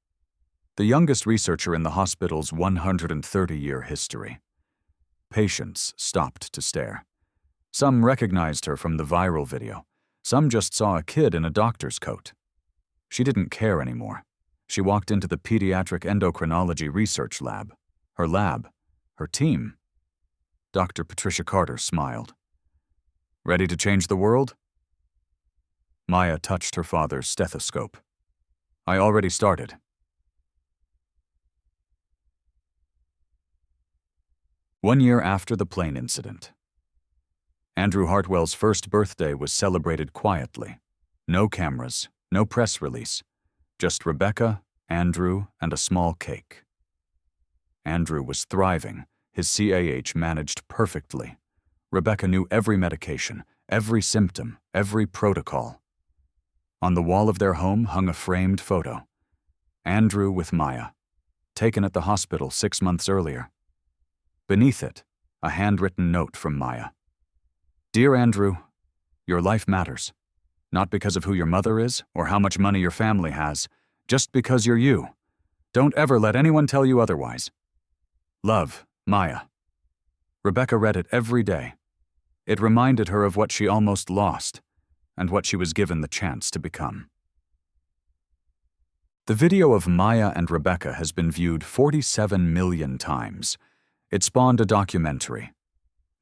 The youngest researcher in the hospital's 130-year history. Patients stopped to stare. Some recognized her from the viral video. Some just saw a kid in a doctor's coat. She didn't care anymore. She walked into the pediatric endocrinology research lab. Her team. Dr. Patricia Carter smiled. "Ready to change the world?" Maya touched her father's stethoscope. "I already started." One year after the plane incident. Andrew Hartwell's first birthday was celebrated quietly. No cameras, no press release. Just Rebecca, Andrew, and a small cake. Andrew was thriving, his CAH managed perfectly. Rebecca knew every medication, every symptom, every protocol. On the wall of their home hung a framed photo. Andrew with Maya, taken at the hospital 6 months earlier. Beneath it, a handwritten note from Maya. "Dear Andrew, your life matters. Not because of who your mother is or how much money your family has, just because you're you. Don't ever let anyone tell you otherwise. Love, Maya." Rebecca read it every day. It reminded her of what she almost lost and what she was given the chance to become. The video of Maya and Rebecca has been viewed 47 million times. It spawned a documentary.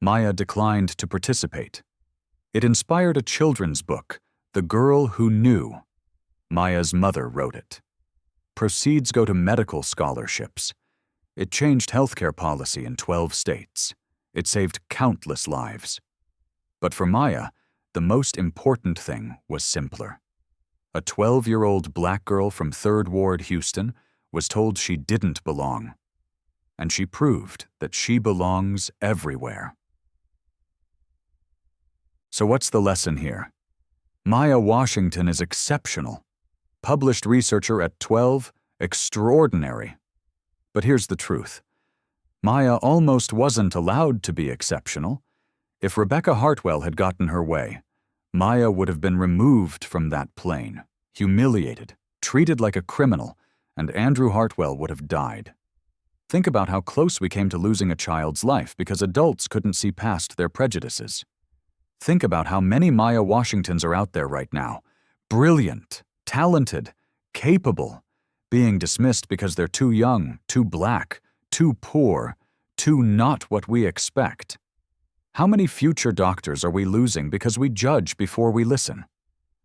Maya declined to participate. It inspired a children's book, The Girl Who Knew. Maya's mother wrote it. Proceeds go to medical scholarships. It changed healthcare policy in 12 states. It saved countless lives. But for Maya, the most important thing was simpler. A 12-year-old black girl from 3rd Ward, Houston, was told she didn't belong. And she proved that she belongs everywhere. So what's the lesson here? Maya Washington is exceptional. Published researcher at 12, extraordinary. But here's the truth. Maya almost wasn't allowed to be exceptional. If Rebecca Hartwell had gotten her way, Maya would have been removed from that plane, humiliated, treated like a criminal, and Andrew Hartwell would have died. Think about how close we came to losing a child's life because adults couldn't see past their prejudices. Think about how many Maya Washingtons are out there right now, brilliant, talented, capable, being dismissed because they're too young, too black, too poor, too not what we expect. How many future doctors are we losing because we judge before we listen?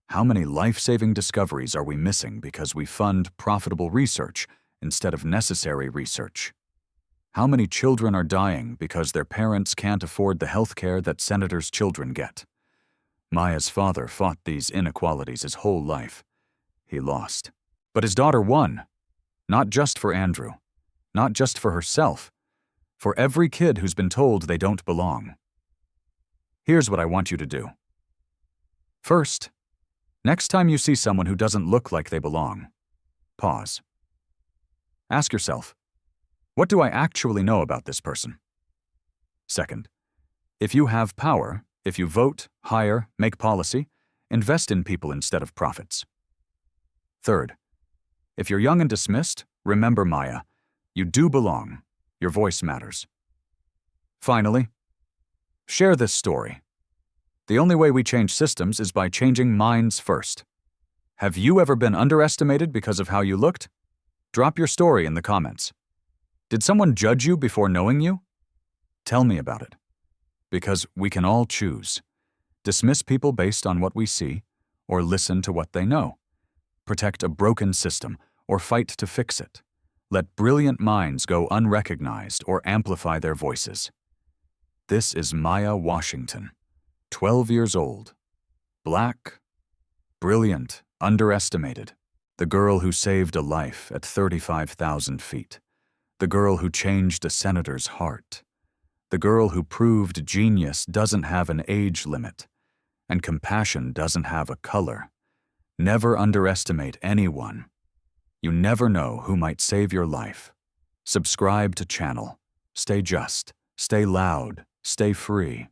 How many life-saving discoveries are we missing because we fund profitable research instead of necessary research? How many children are dying because their parents can't afford the health care that senators' children get? Maya's father fought these inequalities his whole life. He lost. But his daughter won. Not just for Andrew. Not just for herself. For every kid who's been told they don't belong. Here's what I want you to do. First, next time you see someone who doesn't look like they belong, pause. Ask yourself, what do I actually know about this person? Second, if you have power, if you vote, hire, make policy, invest in people instead of profits. Third, if you're young and dismissed, remember Maya, you do belong. Your voice matters. Finally, share this story. The only way we change systems is by changing minds first. Have you ever been underestimated because of how you looked? Drop your story in the comments. Did someone judge you before knowing you? Tell me about it. Because we can all choose. Dismiss people based on what we see, or listen to what they know. Protect a broken system, or fight to fix it. Let brilliant minds go unrecognized or amplify their voices. This is Maya Washington, 12 years old, black, brilliant, underestimated, the girl who saved a life at 35,000 feet, the girl who changed a senator's heart, the girl who proved genius doesn't have an age limit, and compassion doesn't have a color. Never underestimate anyone. You never know who might save your life. Subscribe to channel. Stay just, stay loud, stay free.